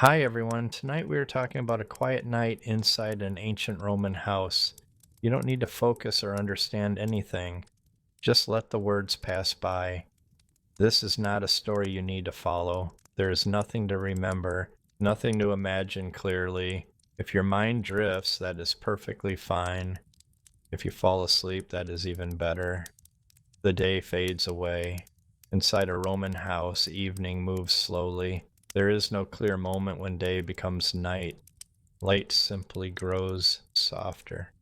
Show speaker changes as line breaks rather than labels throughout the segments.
Hi everyone. Tonight we are talking about a quiet night inside an ancient Roman house. You don't need to focus or understand anything. Just let the words pass by. This is not a story you need to follow. There is nothing to remember, nothing to imagine clearly. If your mind drifts, that is perfectly fine. If you fall asleep, that is even better. The day fades away. Inside a Roman house, evening moves slowly. There is no clear moment when day becomes night. Light simply grows softer.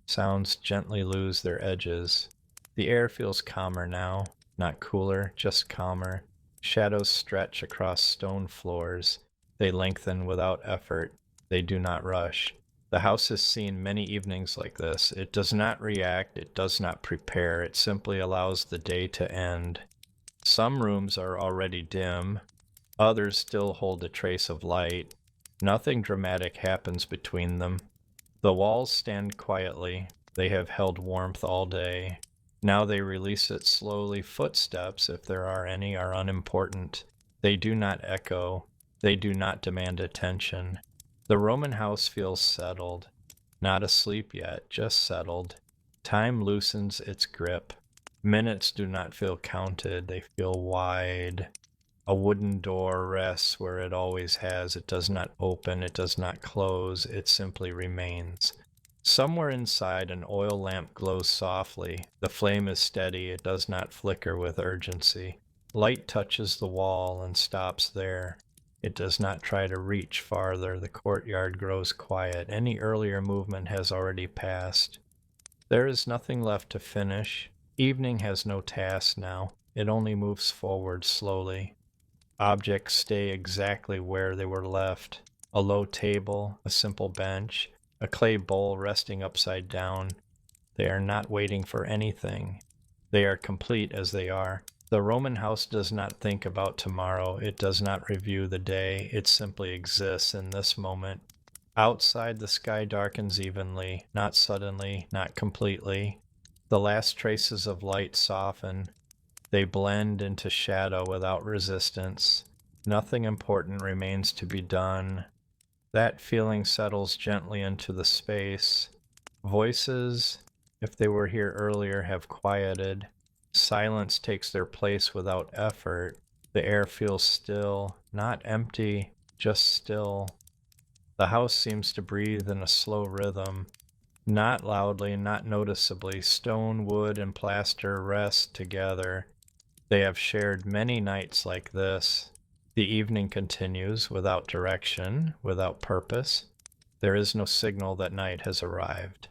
Sounds gently lose their edges. The air feels calmer now, not cooler, just calmer. Shadows stretch across stone floors. They lengthen without effort. They do not rush. The house has seen many evenings like this. It does not react, it does not prepare, it simply allows the day to end. Some rooms are already dim, others still hold a trace of light. Nothing dramatic happens between them. The walls stand quietly. They have held warmth all day. Now they release it slowly. Footsteps, if there are any, are unimportant. They do not echo. They do not demand attention. The Roman house feels settled. Not asleep yet, just settled. Time loosens its grip. Minutes do not feel counted. They feel wide. A wooden door rests where it always has. It does not open, it does not close, it simply remains. Somewhere inside, an oil lamp glows softly. The flame is steady, it does not flicker with urgency. Light touches the wall and stops there. It does not try to reach farther. The courtyard grows quiet. Any earlier movement has already passed. There is nothing left to finish. Evening has no task now. It only moves forward slowly. Objects stay exactly where they were left. A low table, a simple bench, a clay bowl resting upside down. They are not waiting for anything. They are complete as they are. The Roman house does not think about tomorrow. It does not review the day. It simply exists in this moment. Outside, the sky darkens evenly, not suddenly, not completely. The last traces of light soften. They blend into shadow without resistance. Nothing important remains to be done. That feeling settles gently into the space. Voices, if they were here earlier, have quieted. Silence takes their place without effort. The air feels still, not empty, just still. The house seems to breathe in a slow rhythm. Not loudly, not noticeably. Stone, wood, and plaster rest together. They have shared many nights like this. The evening continues without direction, without purpose. There is no signal that night has arrived.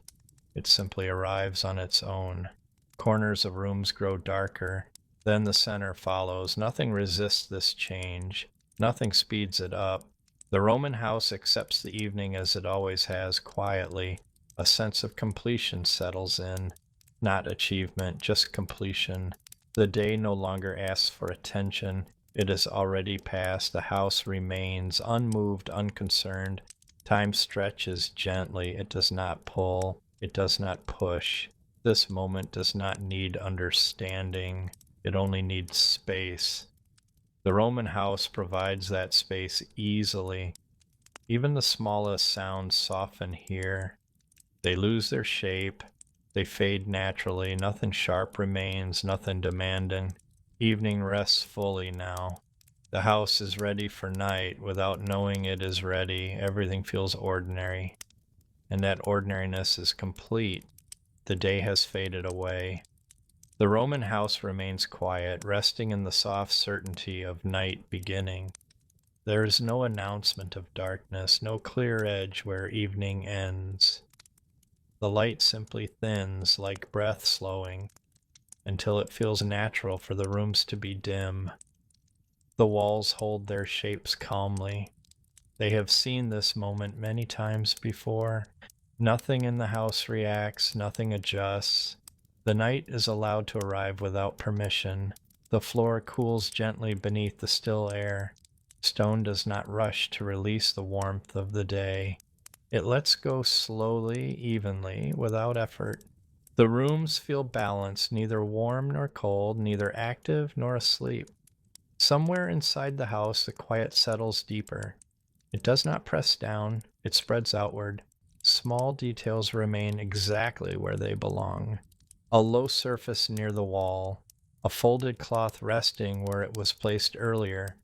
It simply arrives on its own. Corners of rooms grow darker. Then the center follows. Nothing resists this change. Nothing speeds it up. The Roman house accepts the evening as it always has, quietly. A sense of completion settles in. Not achievement, just completion. The day no longer asks for attention. It is already past. The house remains unmoved, unconcerned. Time stretches gently. It does not pull. It does not push. This moment does not need understanding. It only needs space. The Roman house provides that space easily. Even the smallest sounds soften here. They lose their shape. They fade naturally. Nothing sharp remains, nothing demanding. Evening rests fully now. The house is ready for night without knowing it is ready. Everything feels ordinary, and that ordinariness is complete. The day has faded away. The Roman house remains quiet, resting in the soft certainty of night beginning. There is no announcement of darkness, no clear edge where evening ends. The light simply thins, like breath slowing, until it feels natural for the rooms to be dim. The walls hold their shapes calmly. They have seen this moment many times before. Nothing in the house reacts, nothing adjusts. The night is allowed to arrive without permission. The floor cools gently beneath the still air. Stone does not rush to release the warmth of the day. It lets go slowly, evenly, without effort. The rooms feel balanced, neither warm nor cold, neither active nor asleep. Somewhere inside the house, the quiet settles deeper. It does not press down, it spreads outward. Small details remain exactly where they belong. A low surface near the wall, a folded cloth resting where it was placed earlier,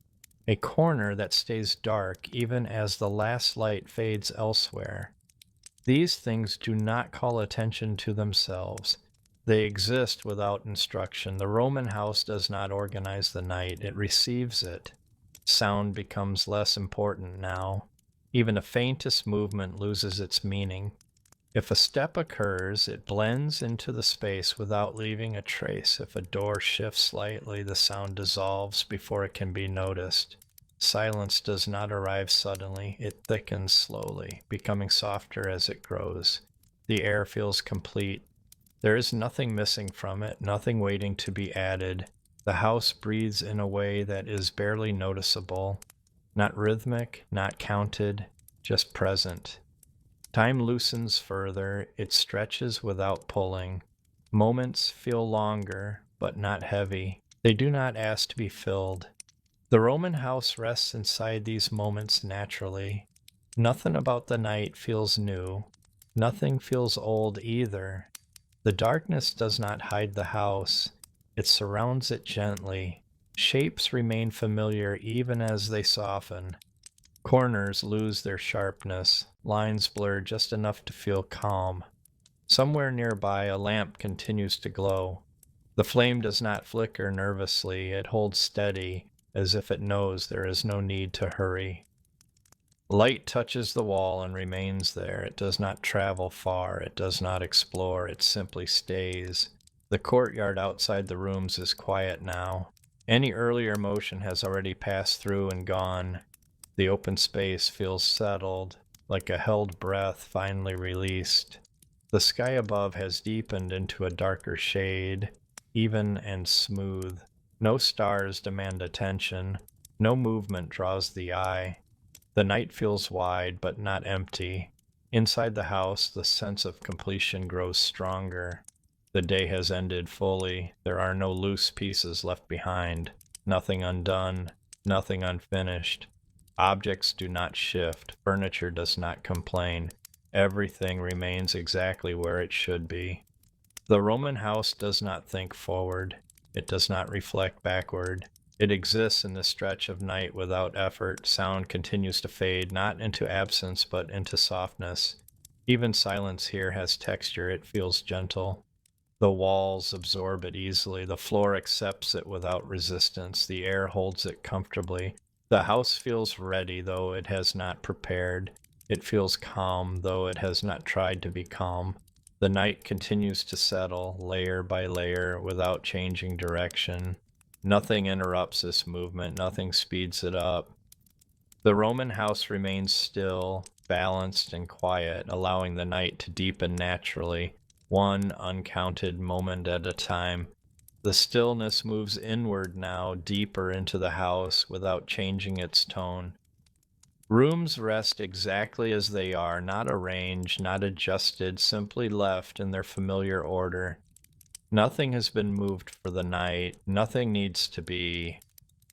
a corner that stays dark even as the last light fades elsewhere. These things do not call attention to themselves. They exist without instruction. The Roman house does not organize the night, it receives it. Sound becomes less important now. Even the faintest movement loses its meaning. If a step occurs, it blends into the space without leaving a trace. If a door shifts slightly, the sound dissolves before it can be noticed. Silence does not arrive suddenly, it thickens slowly, becoming softer as it grows. The air feels complete. There is nothing missing from it, nothing waiting to be added. The house breathes in a way that is barely noticeable, not rhythmic, not counted, just present. Time loosens further, it stretches without pulling. Moments feel longer, but not heavy. They do not ask to be filled. The Roman house rests inside these moments naturally. Nothing about the night feels new. Nothing feels old either. The darkness does not hide the house. It surrounds it gently. Shapes remain familiar even as they soften. Corners lose their sharpness. Lines blur just enough to feel calm. Somewhere nearby, a lamp continues to glow. The flame does not flicker nervously. It holds steady, as if it knows there is no need to hurry. Light touches the wall and remains there. It does not travel far. It does not explore. It simply stays. The courtyard outside the rooms is quiet now. Any earlier motion has already passed through and gone. The open space feels settled, like a held breath finally released. The sky above has deepened into a darker shade, even and smooth. No stars demand attention. No movement draws the eye. The night feels wide, but not empty. Inside the house, the sense of completion grows stronger. The day has ended fully. There are no loose pieces left behind. Nothing undone. Nothing unfinished. Objects do not shift. Furniture does not complain. Everything remains exactly where it should be. The Roman house does not think forward. It does not reflect backward. It exists in the stretch of night without effort. Sound continues to fade, not into absence, but into softness. Even silence here has texture. It feels gentle. The walls absorb it easily. The floor accepts it without resistance. The air holds it comfortably. The house feels ready, though it has not prepared. It feels calm, though it has not tried to be calm. The night continues to settle, layer by layer, without changing direction. Nothing interrupts this movement, nothing speeds it up. The Roman house remains still, balanced, and quiet, allowing the night to deepen naturally, one uncounted moment at a time. The stillness moves inward now, deeper into the house, without changing its tone. Rooms rest exactly as they are, not arranged, not adjusted, simply left in their familiar order. Nothing has been moved for the night. Nothing needs to be.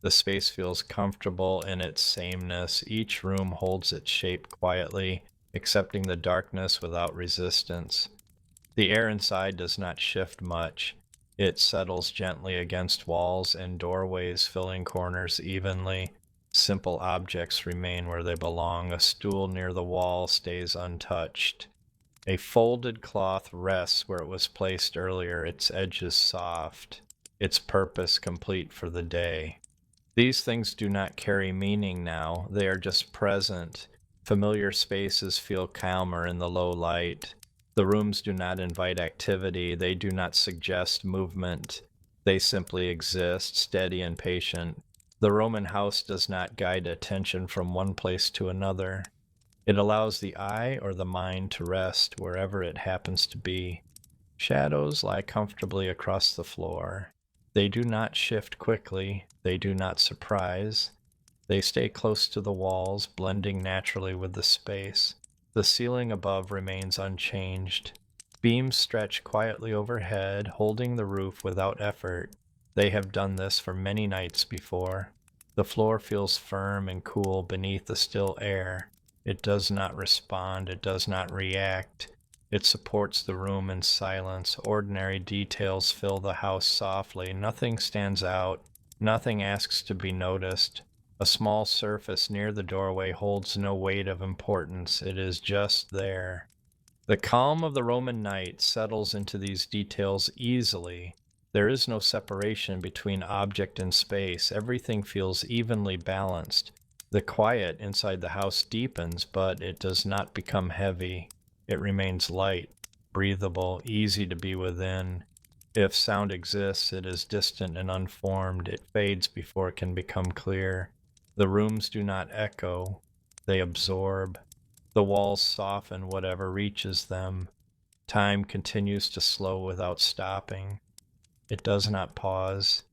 The space feels comfortable in its sameness. Each room holds its shape quietly, accepting the darkness without resistance. The air inside does not shift much. It settles gently against walls and doorways, filling corners evenly. Simple objects remain where they belong. A stool near the wall stays untouched. A folded cloth rests where it was placed earlier, its edges soft, its purpose complete for the day. These things do not carry meaning now, they are just present. Familiar spaces feel calmer in the low light. The rooms do not invite activity, they do not suggest movement. They simply exist, steady and patient. The Roman house does not guide attention from one place to another. It allows the eye or the mind to rest wherever it happens to be. Shadows lie comfortably across the floor. They do not shift quickly. They do not surprise. They stay close to the walls, blending naturally with the space. The ceiling above remains unchanged. Beams stretch quietly overhead, holding the roof without effort. They have done this for many nights before. The floor feels firm and cool beneath the still air. It does not respond, it does not react. It supports the room in silence. Ordinary details fill the house softly. Nothing stands out, nothing asks to be noticed. A small surface near the doorway holds no weight of importance. It is just there. The calm of the Roman night settles into these details easily. There is no separation between object and space. Everything feels evenly balanced. The quiet inside the house deepens, but it does not become heavy. It remains light, breathable, easy to be within. If sound exists, it is distant and unformed. It fades before it can become clear. The rooms do not echo, they absorb. The walls soften whatever reaches them. Time continues to slow without stopping. It does not pause.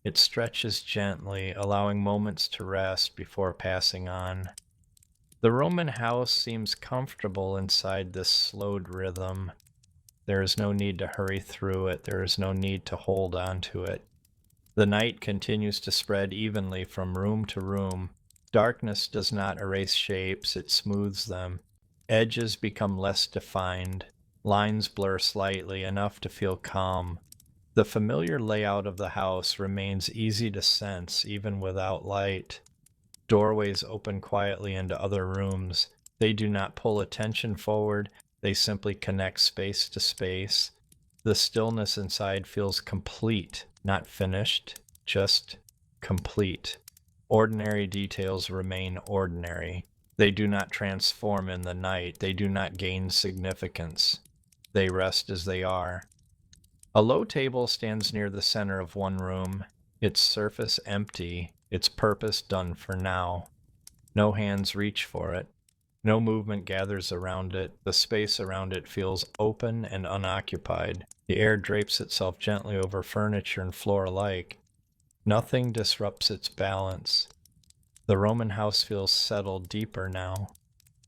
It stretches gently, allowing moments to rest before passing on. The Roman house seems comfortable inside this slowed rhythm. There is no need to hurry through it. There is no need to hold on to it. The night continues to spread evenly from room to room. Darkness does not erase shapes, it smooths them. Edges become less defined. Lines blur slightly, enough to feel calm. The familiar layout of the house remains easy to sense, even without light. Doorways open quietly into other rooms. They do not pull attention forward, they simply connect space to space. The stillness inside feels complete, not finished, just complete. Ordinary details remain ordinary. They do not transform in the night. They do not gain significance. They rest as they are. A low table stands near the center of one room, its surface empty, its purpose done for now. No hands reach for it. No movement gathers around it. The space around it feels open and unoccupied. The air drapes itself gently over furniture and floor alike. Nothing disrupts its balance. The Roman house feels settled deeper now.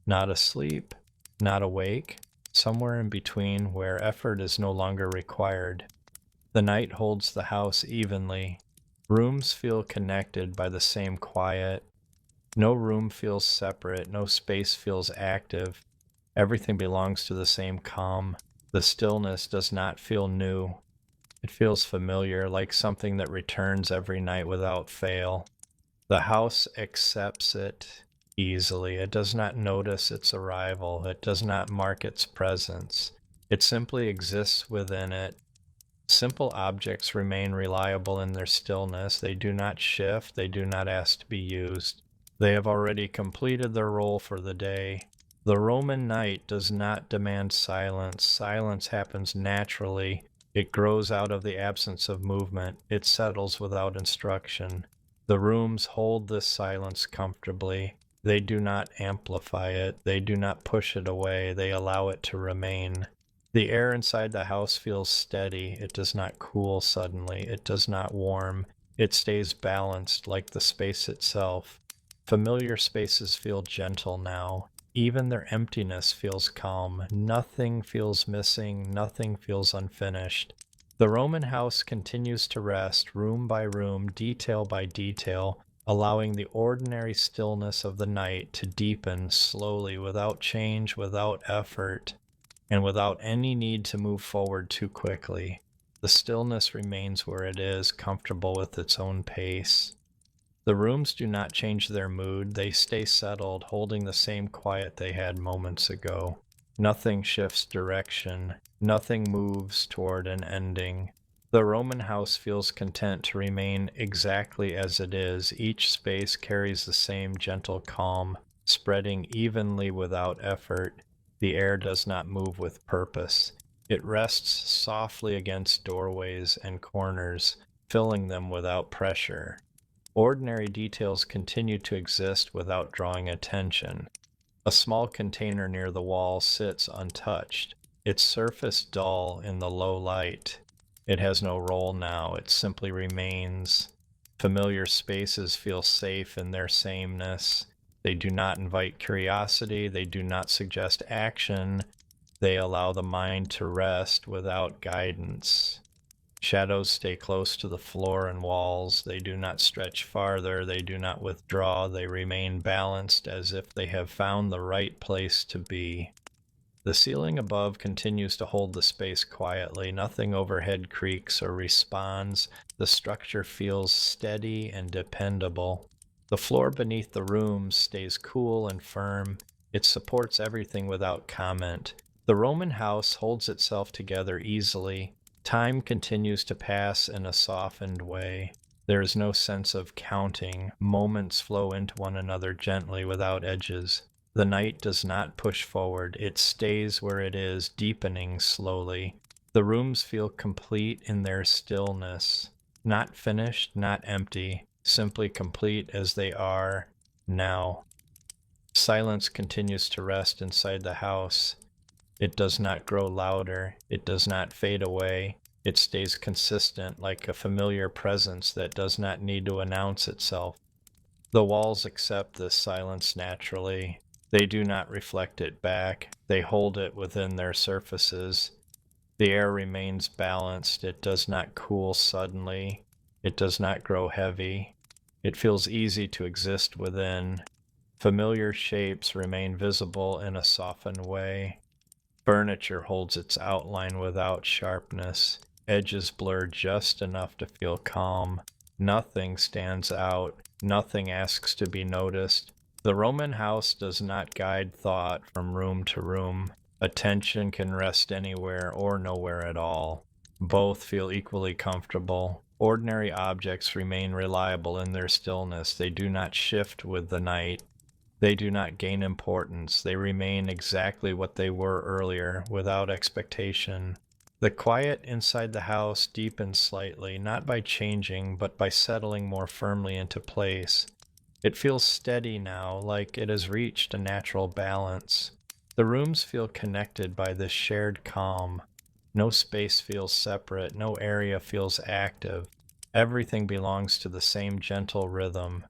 Not asleep, not awake, somewhere in between where effort is no longer required. The night holds the house evenly. Rooms feel connected by the same quiet. No room feels separate, no space feels active. Everything belongs to the same calm. The stillness does not feel new. It feels familiar, like something that returns every night without fail. The house accepts it easily. It does not notice its arrival. It does not mark its presence. It simply exists within it. Simple objects remain reliable in their stillness. They do not shift. They do not ask to be used. They have already completed their role for the day. The Roman night does not demand silence. Silence happens naturally. It grows out of the absence of movement. It settles without instruction. The rooms hold this silence comfortably. They do not amplify it. They do not push it away. They allow it to remain. The air inside the house feels steady. It does not cool suddenly. It does not warm. It stays balanced like the space itself. Familiar spaces feel gentle now. Even their emptiness feels calm. Nothing feels missing. Nothing feels unfinished. The Roman house continues to rest, room by room, detail by detail, allowing the ordinary stillness of the night to deepen slowly, without change, without effort, and without any need to move forward too quickly. The stillness remains where it is, comfortable with its own pace. The rooms do not change their mood. They stay settled, holding the same quiet they had moments ago. Nothing shifts direction. Nothing moves toward an ending. The Roman house feels content to remain exactly as it is. Each space carries the same gentle calm, spreading evenly without effort. The air does not move with purpose. It rests softly against doorways and corners, filling them without pressure. Ordinary details continue to exist without drawing attention. A small container near the wall sits untouched, its surface dull in the low light. It has no role now, it simply remains. Familiar spaces feel safe in their sameness. They do not invite curiosity, they do not suggest action, they allow the mind to rest without guidance. Shadows stay close to the floor and walls. They do not stretch farther. They do not withdraw. They remain balanced as if they have found the right place to be. The ceiling above continues to hold the space quietly. Nothing overhead creaks or responds. The structure feels steady and dependable. The floor beneath the rooms stays cool and firm. It supports everything without comment. The Roman house holds itself together easily. Time continues to pass in a softened way. There is no sense of counting. Moments flow into one another gently without edges. The night does not push forward. It stays where it is, deepening slowly. The rooms feel complete in their stillness. Not finished, not empty, simply complete as they are now. Silence continues to rest inside the house. It does not grow louder. It does not fade away. It stays consistent, like a familiar presence that does not need to announce itself. The walls accept this silence naturally. They do not reflect it back. They hold it within their surfaces. The air remains balanced. It does not cool suddenly. It does not grow heavy. It feels easy to exist within. Familiar shapes remain visible in a softened way. Furniture holds its outline without sharpness. Edges blur just enough to feel calm. Nothing stands out. Nothing asks to be noticed. The Roman house does not guide thought from room to room. Attention can rest anywhere or nowhere at all. Both feel equally comfortable. Ordinary objects remain reliable in their stillness. They do not shift with the night. They do not gain importance. They remain exactly what they were earlier, without expectation. The quiet inside the house deepens slightly, not by changing, but by settling more firmly into place. It feels steady now, like it has reached a natural balance. The rooms feel connected by this shared calm. No space feels separate, no area feels active. Everything belongs to the same gentle rhythm.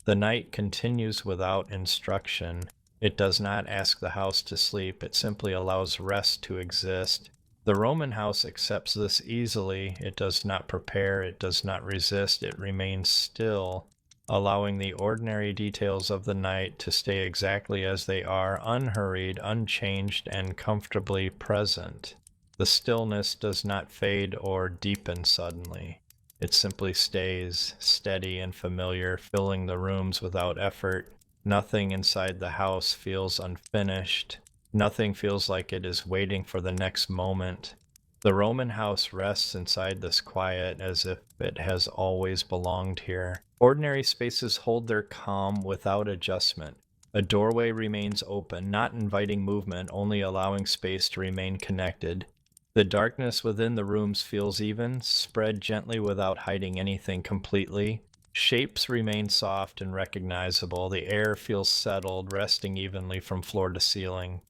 The night continues without instruction. It does not ask the house to sleep, it simply allows rest to exist. The Roman house accepts this easily. It does not prepare, it does not resist, it remains still, allowing the ordinary details of the night to stay exactly as they are, unhurried, unchanged, and comfortably present. The stillness does not fade or deepen suddenly. It simply stays steady and familiar, filling the rooms without effort. Nothing inside the house feels unfinished. Nothing feels like it is waiting for the next moment. The Roman house rests inside this quiet as if it has always belonged here. Ordinary spaces hold their calm without adjustment. A doorway remains open, not inviting movement, only allowing space to remain connected. The darkness within the rooms feels even, spread gently without hiding anything completely. Shapes remain soft and recognizable. The air feels settled, resting evenly from floor to ceiling.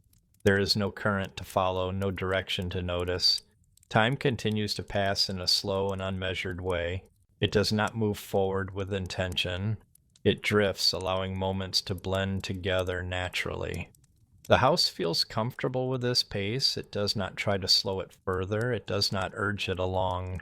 There is no current to follow, no direction to notice. Time continues to pass in a slow and unmeasured way. It does not move forward with intention. It drifts, allowing moments to blend together naturally. The house feels comfortable with this pace. It does not try to slow it further. It does not urge it along.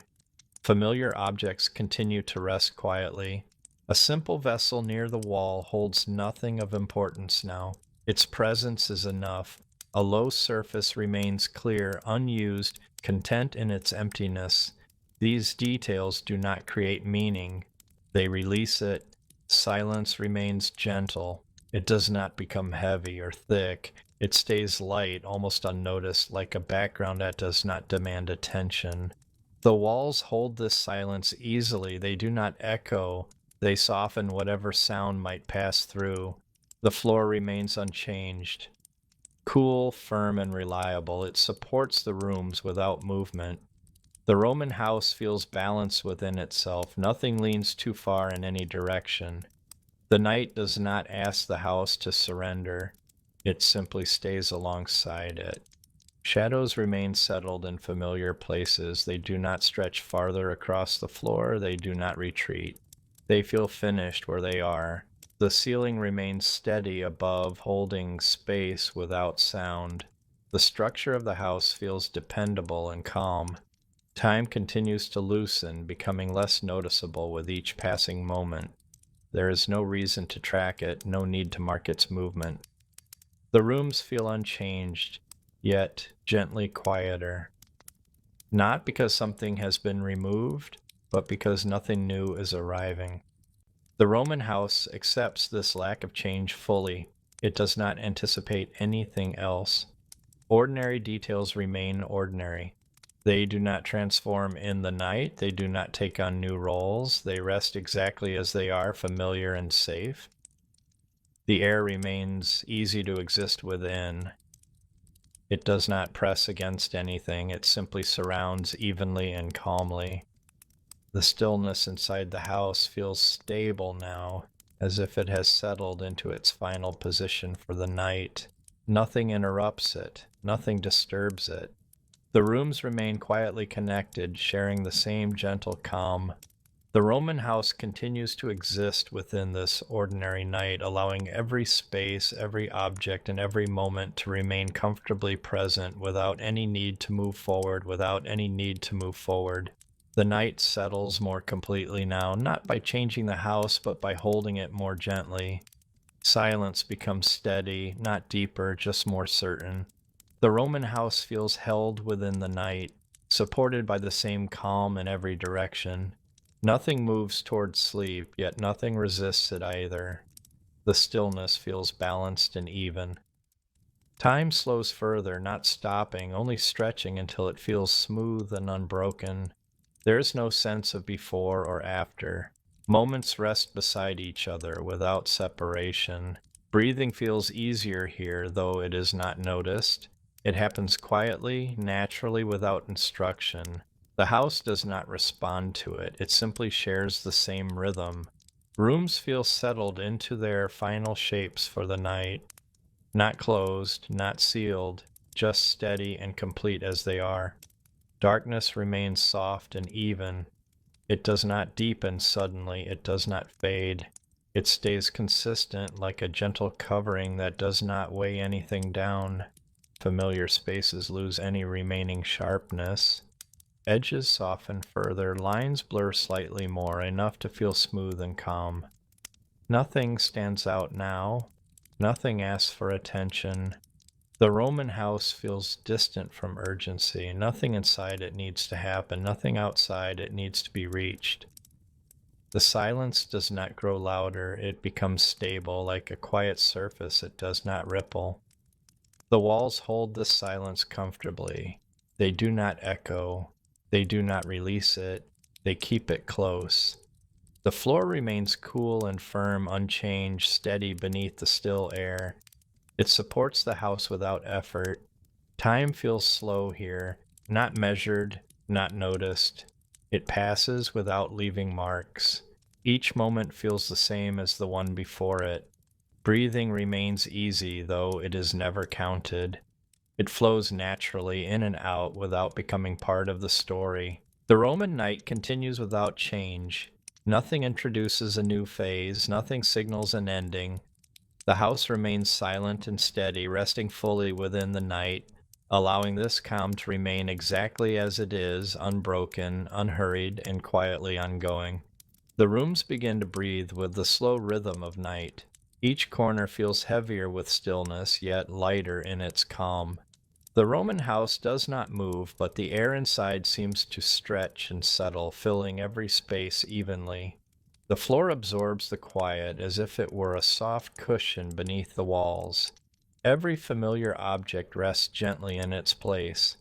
Familiar objects continue to rest quietly. A simple vessel near the wall holds nothing of importance now. Its presence is enough. A low surface remains clear, unused, content in its emptiness. These details do not create meaning. They release it. Silence remains gentle. It does not become heavy or thick. It stays light, almost unnoticed, like a background that does not demand attention. The walls hold this silence easily. They do not echo. They soften whatever sound might pass through. The floor remains unchanged. Cool, firm, and reliable, it supports the rooms without movement. The Roman house feels balanced within itself. Nothing leans too far in any direction. The night does not ask the house to surrender. It simply stays alongside it. Shadows remain settled in familiar places. They do not stretch farther across the floor. They do not retreat. They feel finished where they are. The ceiling remains steady above, holding space without sound. The structure of the house feels dependable and calm. Time continues to loosen, becoming less noticeable with each passing moment. There is no reason to track it, no need to mark its movement. The rooms feel unchanged, yet gently quieter. Not because something has been removed, but because nothing new is arriving. The Roman house accepts this lack of change fully. It does not anticipate anything else. Ordinary details remain ordinary. They do not transform in the night. They do not take on new roles. They rest exactly as they are, familiar and safe. The air remains easy to exist within. It does not press against anything. It simply surrounds evenly and calmly. The stillness inside the house feels stable now, as if it has settled into its final position for the night. Nothing interrupts it. Nothing disturbs it. The rooms remain quietly connected, sharing the same gentle calm. The Roman house continues to exist within this ordinary night, allowing every space, every object, and every moment to remain comfortably present without any need to move forward, The night settles more completely now, not by changing the house, but by holding it more gently. Silence becomes steady, not deeper, just more certain. The Roman house feels held within the night, supported by the same calm in every direction. Nothing moves towards sleep, yet nothing resists it either. The stillness feels balanced and even. Time slows further, not stopping, only stretching until it feels smooth and unbroken. There is no sense of before or after. Moments rest beside each other without separation. Breathing feels easier here, though it is not noticed. It happens quietly, naturally, without instruction. The house does not respond to it. It simply shares the same rhythm. Rooms feel settled into their final shapes for the night. Not closed, not sealed, just steady and complete as they are. Darkness remains soft and even. It does not deepen suddenly. It does not fade. It stays consistent like a gentle covering that does not weigh anything down. Familiar spaces lose any remaining sharpness. Edges soften further. Lines blur slightly more, enough to feel smooth and calm. Nothing stands out now. Nothing asks for attention. The Roman house feels distant from urgency. Nothing inside it needs to happen. Nothing outside it needs to be reached. The silence does not grow louder. It becomes stable, like a quiet surface. It does not ripple. The walls hold the silence comfortably. They do not echo. They do not release it. They keep it close. The floor remains cool and firm, unchanged, steady beneath the still air. It supports the house without effort. Time feels slow here, not measured, not noticed. It passes without leaving marks. Each moment feels the same as the one before it. Breathing remains easy, though it is never counted. It flows naturally in and out without becoming part of the story. The Roman night continues without change. Nothing introduces a new phase, nothing signals an ending. The house remains silent and steady, resting fully within the night, allowing this calm to remain exactly as it is, unbroken, unhurried, and quietly ongoing. The rooms begin to breathe with the slow rhythm of night. Each corner feels heavier with stillness, yet lighter in its calm. The Roman house does not move, but the air inside seems to stretch and settle, filling every space evenly. The floor absorbs the quiet as if it were a soft cushion beneath the walls. Every familiar object rests gently in its place.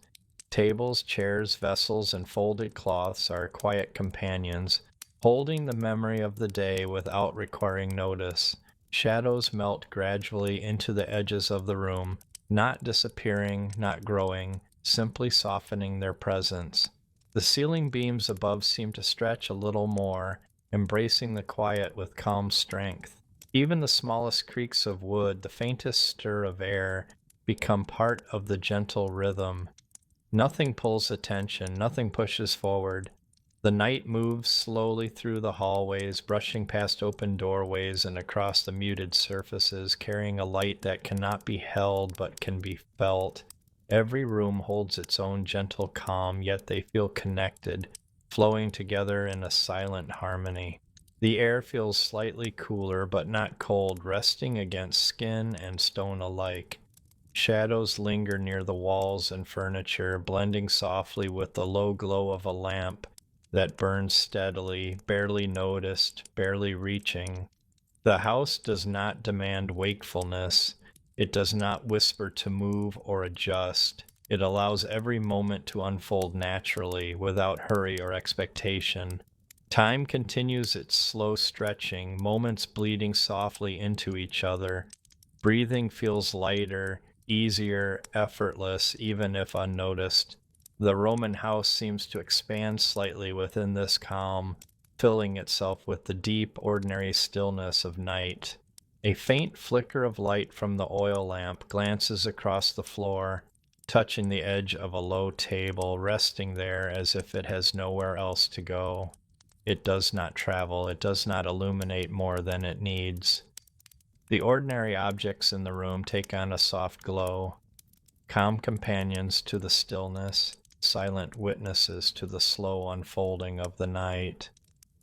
Tables, chairs, vessels, and folded cloths are quiet companions, holding the memory of the day without requiring notice. Shadows melt gradually into the edges of the room, not disappearing, not growing, simply softening their presence. The ceiling beams above seem to stretch a little more, embracing the quiet with calm strength. Even the smallest creaks of wood, the faintest stir of air, become part of the gentle rhythm. Nothing pulls attention, nothing pushes forward. The night moves slowly through the hallways, brushing past open doorways and across the muted surfaces, carrying a light that cannot be held but can be felt. Every room holds its own gentle calm, yet they feel connected, flowing together in a silent harmony. The air feels slightly cooler, but not cold, resting against skin and stone alike. Shadows linger near the walls and furniture, blending softly with the low glow of a lamp that burns steadily, barely noticed, barely reaching. The house does not demand wakefulness. It does not whisper to move or adjust. It allows every moment to unfold naturally, without hurry or expectation. Time continues its slow stretching, moments bleeding softly into each other. Breathing feels lighter, easier, effortless, even if unnoticed. The Roman house seems to expand slightly within this calm, filling itself with the deep, ordinary stillness of night. A faint flicker of light from the oil lamp glances across the floor, touching the edge of a low table, resting there as if it has nowhere else to go. It does not travel, it does not illuminate more than it needs. The ordinary objects in the room take on a soft glow, calm companions to the stillness, silent witnesses to the slow unfolding of the night.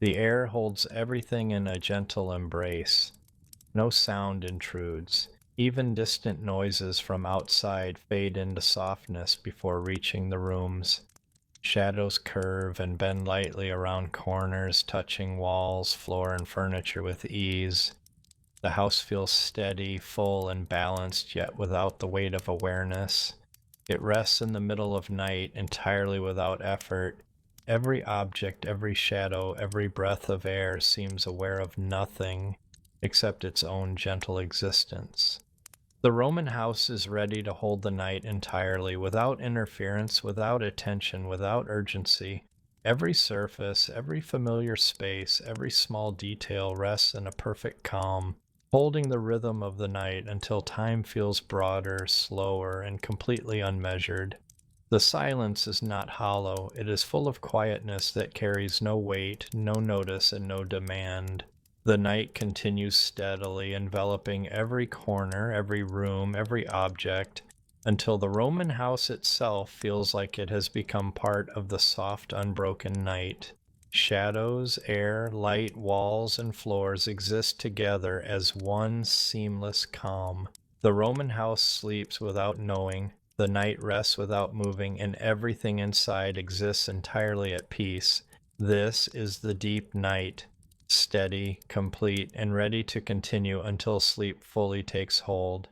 The air holds everything in a gentle embrace. No sound intrudes. Even distant noises from outside fade into softness before reaching the rooms. Shadows curve and bend lightly around corners, touching walls, floor, and furniture with ease. The house feels steady, full, and balanced, yet without the weight of awareness. It rests in the middle of night, entirely without effort. Every object, every shadow, every breath of air seems aware of nothing except its own gentle existence. The Roman house is ready to hold the night entirely, without interference, without attention, without urgency. Every surface, every familiar space, every small detail rests in a perfect calm, holding the rhythm of the night until time feels broader, slower, and completely unmeasured. The silence is not hollow, it is full of quietness that carries no weight, no notice, and no demand. The night continues steadily, enveloping every corner, every room, every object, until the Roman house itself feels like it has become part of the soft, unbroken night. Shadows, air, light, walls, and floors exist together as one seamless calm. The Roman house sleeps without knowing, the night rests without moving, and everything inside exists entirely at peace. This is the deep night, steady, complete, and ready to continue until sleep fully takes hold.